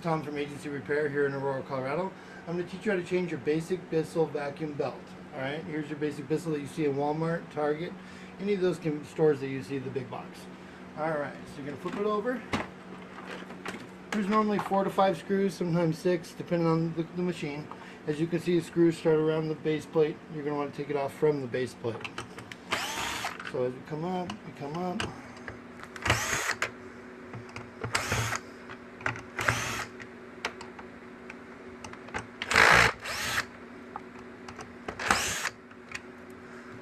Tom from Agency Repair here in Aurora, Colorado. I'm going to teach you how to change your basic Bissell vacuum belt. Alright, here's your basic Bissell that you see in Walmart, Target, any of those stores that you see the big box. Alright, so you're going to flip it over. There's normally 4 to 5 screws, sometimes 6, depending on the machine. As you can see, the screws start around the base plate. You're going to want to take it off from the base plate. So as we come up,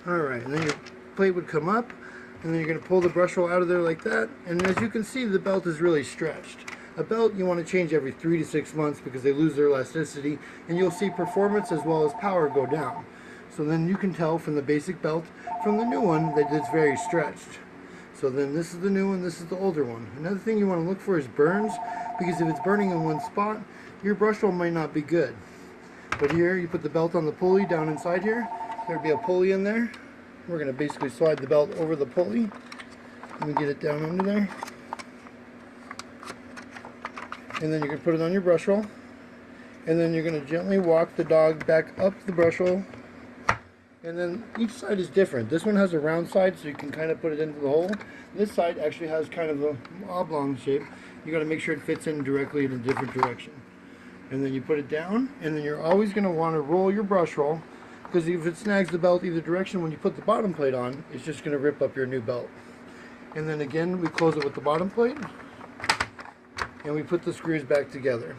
Alright, and then your plate would come up, and then you're going to pull the brush roll out of there like that, and as you can see, the belt is really stretched. A belt you want to change every 3 to 6 months because they lose their elasticity, and you'll see performance as well as power go down. So then you can tell from the basic belt from the new one that it's very stretched. So then this is the new one, this is the older one. Another thing you want to look for is burns, because if it's burning in one spot, your brush roll might not be good. But here, you put the belt on the pulley down inside here. There'd be a pulley in there. We're going to basically slide the belt over the pulley. Let me get it down under there. And then you can put it on your brush roll. And then you're going to gently walk the dog back up the brush roll. And then each side is different. This one has a round side, so you can kind of put it into the hole. This side actually has kind of an oblong shape. You got to make sure it fits in directly in a different direction. And then you put it down, and then you're always going to want to roll your brush roll, because if it snags the belt either direction when you put the bottom plate on, it's just going to rip up your new belt. And then again, we close it with the bottom plate, and we put the screws back together.